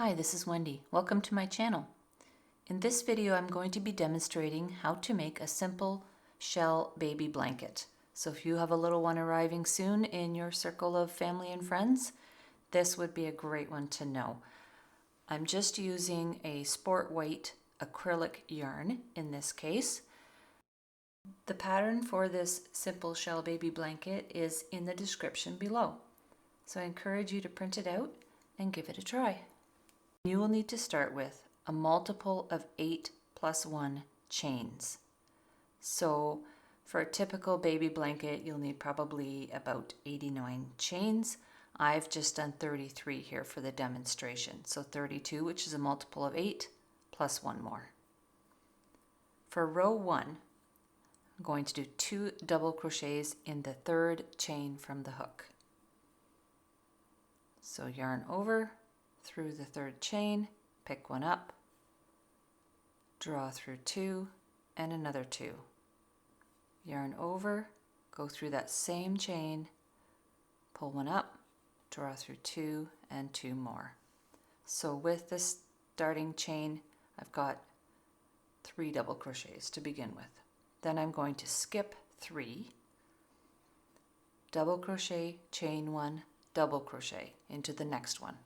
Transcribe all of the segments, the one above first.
Hi, this is Wendy. Welcome to my channel. In this video, I'm going to be demonstrating how to make a simple shell baby blanket. So if you have a little one arriving soon in your circle of family and friends, this would be a great one to know. I'm just using a sport weight acrylic yarn in this case. The pattern for this simple shell baby blanket is in the description below. So I encourage you to print it out and give it a try. You will need to start with a multiple of 8 plus 1 chains. So for a typical baby blanket, you'll need probably about 89 chains. I've just done 33 here for the demonstration. So 32, which is a multiple of 8, plus 1 more. For row 1, I'm going to do 2 double crochets in the 3rd chain from the hook. So yarn over, through the 3rd chain, pick one up, draw through 2 and another 2. Yarn over, go through that same chain, pull one up, draw through 2 and 2 more. So with this starting chain, I've got 3 double crochets to begin with. Then I'm going to skip 3, double crochet, chain 1, double crochet into the next one,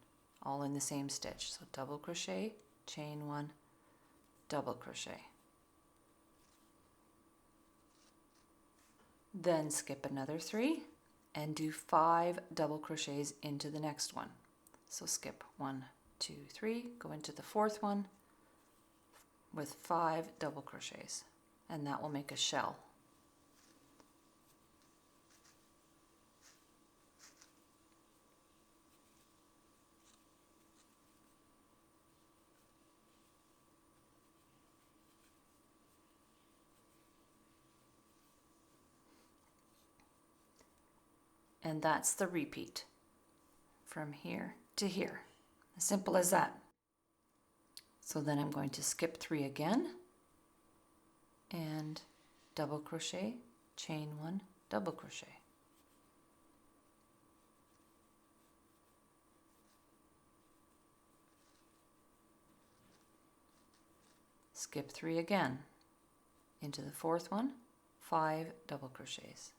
all in the same stitch. So double crochet, chain 1, double crochet. Then skip another 3 and do 5 double crochets into the next one. So skip 1, 2, 3, go into the 4th one with 5 double crochets, and that will make a shell. And that's the repeat from here to here. As simple as that. So then I'm going to skip 3 again and double crochet, chain 1, double crochet. Skip 3 again into the 4th one, 5 double crochets.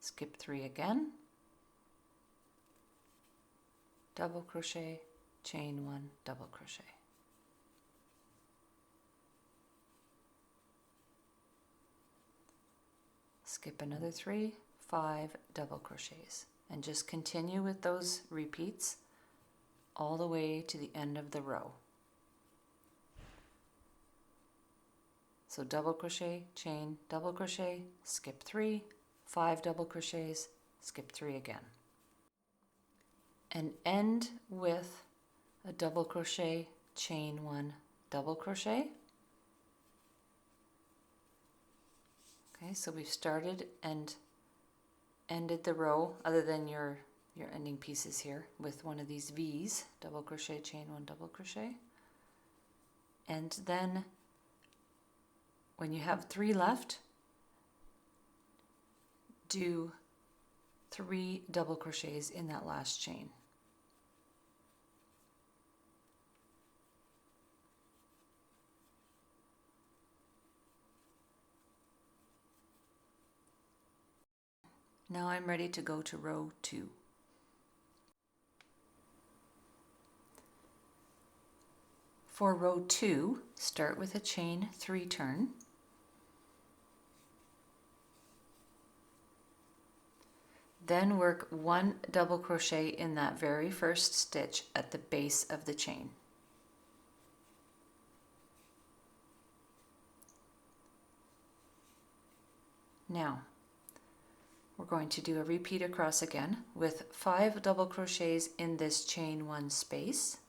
Skip 3 again, double crochet, chain 1, double crochet. Skip another 3, 5 double crochets, and just continue with those repeats all the way to the end of the row. So double crochet, chain, double crochet, skip 3, 5 double crochets, skip 3 again. And end with a double crochet, chain 1, double crochet. Okay, so we've started and ended the row, other than your ending pieces here, with one of these V's, double crochet, chain 1, double crochet. And then when you have 3 left, do 3 double crochets in that last chain. Now I'm ready to go to row 2. For row 2, start with a chain 3 turn. Then work 1 double crochet in that very first stitch at the base of the chain. Now, we're going to do a repeat across again with 5 double crochets in this chain 1 space.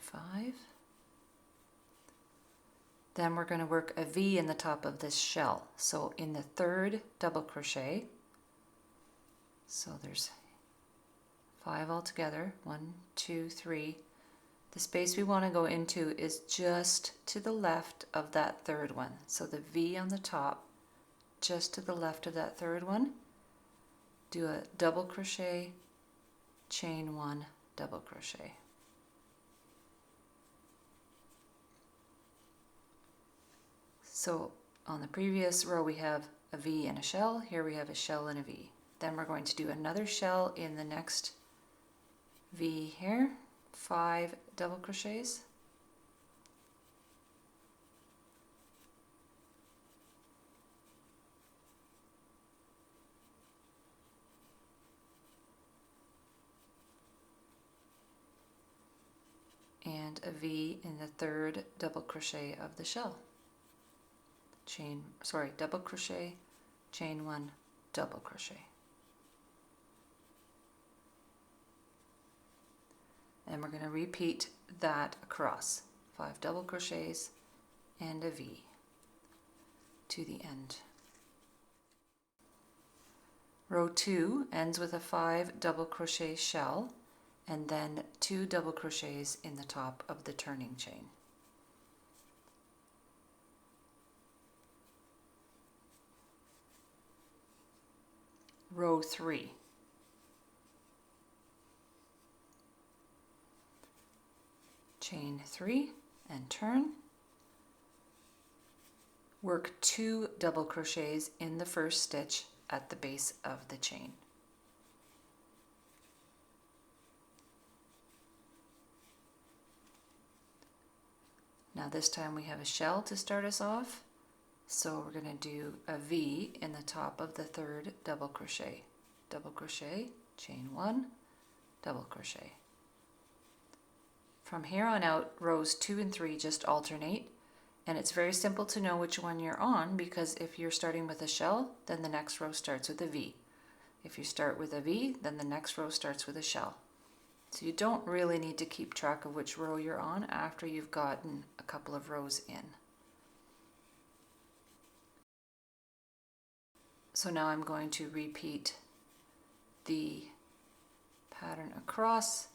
5. Then we're going to work a V in the top of this shell. So in the 3rd double crochet, so there's 5 altogether, 1, 2, 3. The space we want to go into is just to the left of that 3rd one. So the V on the top, just to the left of that 3rd one, do a double crochet, chain 1, double crochet. So on the previous row we have a V and a shell, here we have a shell and a V. Then we're going to do another shell in the next V here, 5 double crochets. And a V in the 3rd double crochet of the shell. Double crochet, chain 1, double crochet. And we're going to repeat that across 5 double crochets and a V to the end. Row 2 ends with a 5 double crochet shell and then 2 double crochets in the top of the turning chain. Row 3. Chain 3 and turn. Work 2 double crochets in the first stitch at the base of the chain. Now this time we have a shell to start us off, so we're going to do a V in the top of the 3rd double crochet. Double crochet, chain 1, double crochet. From here on out, rows 2 and 3 just alternate, and it's very simple to know which one you're on, because if you're starting with a shell, then the next row starts with a V. If you start with a V, then the next row starts with a shell. So you don't really need to keep track of which row you're on after you've gotten a couple of rows in. So now I'm going to repeat the pattern across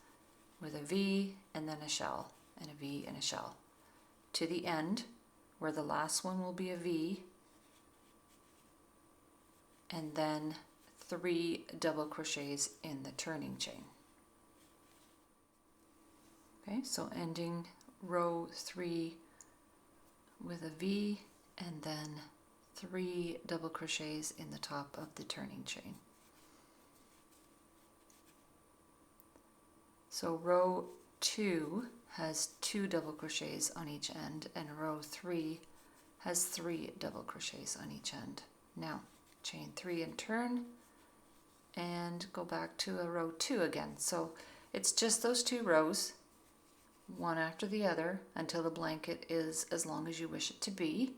with a V and then a shell, and a V and a shell, to the end where the last one will be a V, and then 3 double crochets in the turning chain. Okay, so ending row 3 with a V and then 3 double crochets in the top of the turning chain. So row 2 has 2 double crochets on each end, and row 3 has 3 double crochets on each end. Now chain 3 and turn and go back to a row 2 again. So it's just those 2 rows, one after the other, until the blanket is as long as you wish it to be.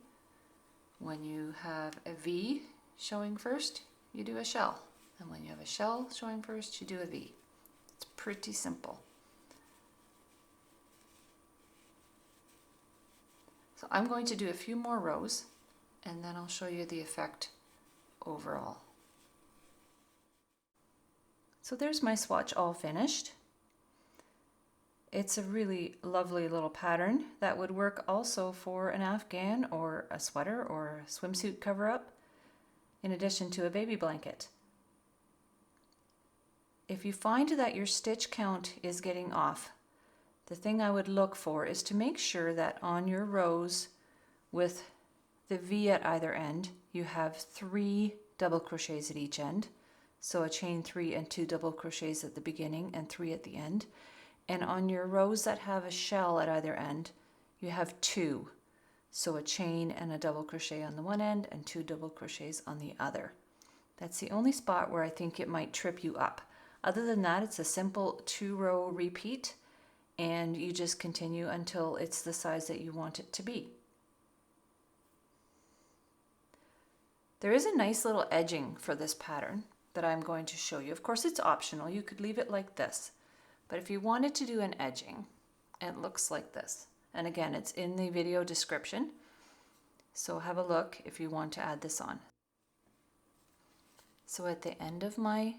When you have a V showing first, you do a shell, and when you have a shell showing first, you do a V. It's pretty simple. So I'm going to do a few more rows, and then I'll show you the effect overall. So there's my swatch all finished. It's a really lovely little pattern that would work also for an afghan or a sweater or a swimsuit cover-up, in addition to a baby blanket. If you find that your stitch count is getting off, the thing I would look for is to make sure that on your rows with the V at either end, you have 3 double crochets at each end. So a chain 3 and 2 double crochets at the beginning and 3 at the end. And on your rows that have a shell at either end, you have 2. So a chain and a double crochet on the one end and 2 double crochets on the other. That's the only spot where I think it might trip you up. Other than that, it's a simple 2-row repeat, and you just continue until it's the size that you want it to be. There is a nice little edging for this pattern that I'm going to show you. Of course, it's optional. You could leave it like this. But if you wanted to do an edging, it looks like this. And again, it's in the video description, so have a look if you want to add this on. So at the end of my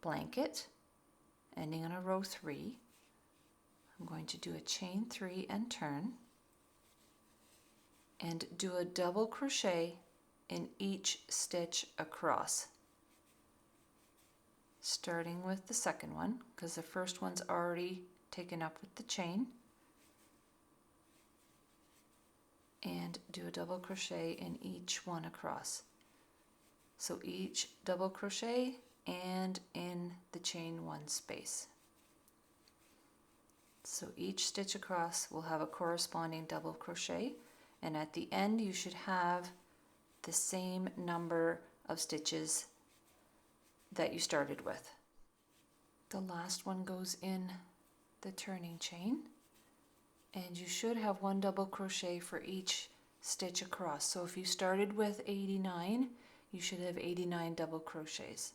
blanket, ending on a row 3, I'm going to do a chain 3 and turn, and do a double crochet in each stitch across, starting with the second one because the first one's already taken up with the chain, and do a double crochet in each one across. So each double crochet and in the chain 1 space. So each stitch across will have a corresponding double crochet, and at the end you should have the same number of stitches that you started with. The last one goes in the turning chain, and you should have 1 double crochet for each stitch across. So if you started with 89, you should have 89 double crochets.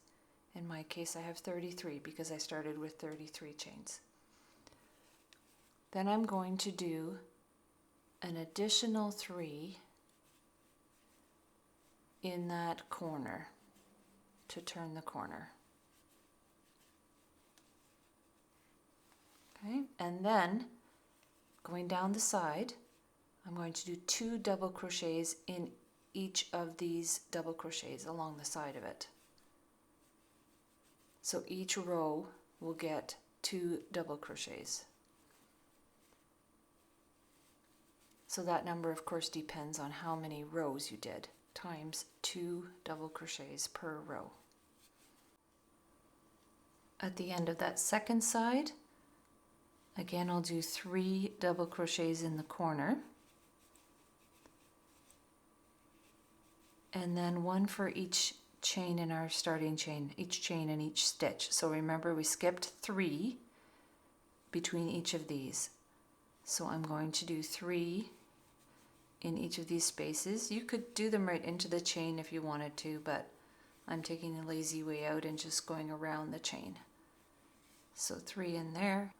In my case I have 33 because I started with 33 chains. Then I'm going to do an additional 3 in that corner to turn the corner. Okay, and then going down the side, I'm going to do 2 double crochets in each of these double crochets along the side of it. So each row will get 2 double crochets. So that number of course depends on how many rows you did, times 2 double crochets per row. At the end of that second side, again I'll do 3 double crochets in the corner, and then 1 for each chain in our starting chain, each chain in each stitch. So remember we skipped 3 between each of these. So I'm going to do 3 in each of these spaces. You could do them right into the chain if you wanted to, but I'm taking the lazy way out and just going around the chain. So 3 in there,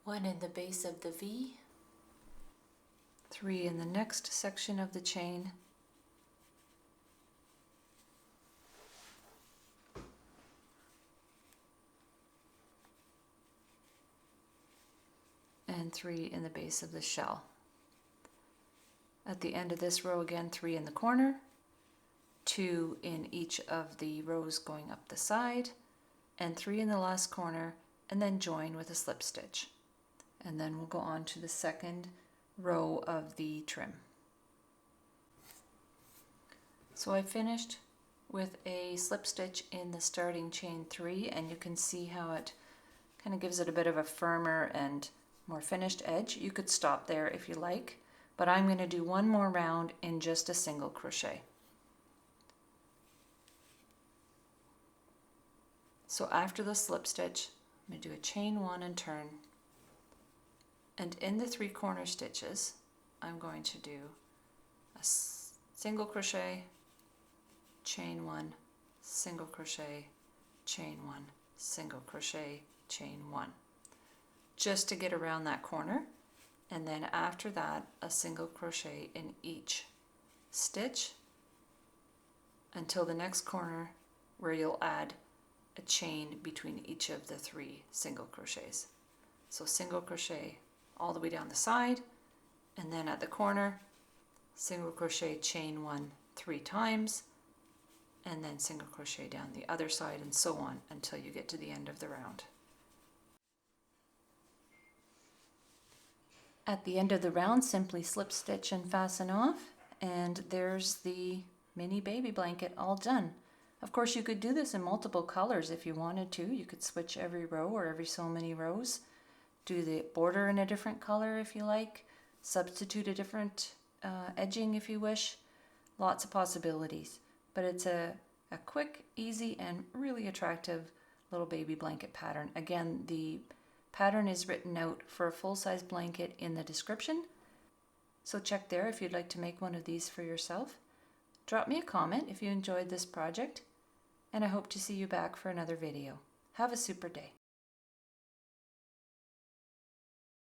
1 in the base of the V, 3 in the next section of the chain, and 3 in the base of the shell. At the end of this row again, 3 in the corner, 2 in each of the rows going up the side, and 3 in the last corner, and then join with a slip stitch. And then we'll go on to the second row of the trim. So I finished with a slip stitch in the starting chain 3, and you can see how it kind of gives it a bit of a firmer and more finished edge. You could stop there if you like, but I'm going to do 1 more round in just a single crochet. So after the slip stitch, I'm going to do a chain 1 and turn, and in the 3 corner stitches I'm going to do a single crochet, chain 1, single crochet, chain 1, single crochet, chain 1, just to get around that corner. And then after that, a single crochet in each stitch until the next corner, where you'll add a chain between each of the 3 single crochets. So single crochet all the way down the side, and then at the corner, single crochet, chain 1 3 times, and then single crochet down the other side, and so on until you get to the end of the round. At the end of the round, simply slip stitch and fasten off, and there's the mini baby blanket all done. Of course, you could do this in multiple colors if you wanted to. You could switch every row or every so many rows. Do the border in a different color if you like. Substitute a different edging if you wish. Lots of possibilities. But it's a quick, easy, and really attractive little baby blanket pattern. Again, the pattern is written out for a full-size blanket in the description. So check there if you'd like to make one of these for yourself. Drop me a comment if you enjoyed this project, and I hope to see you back for another video. Have a super day.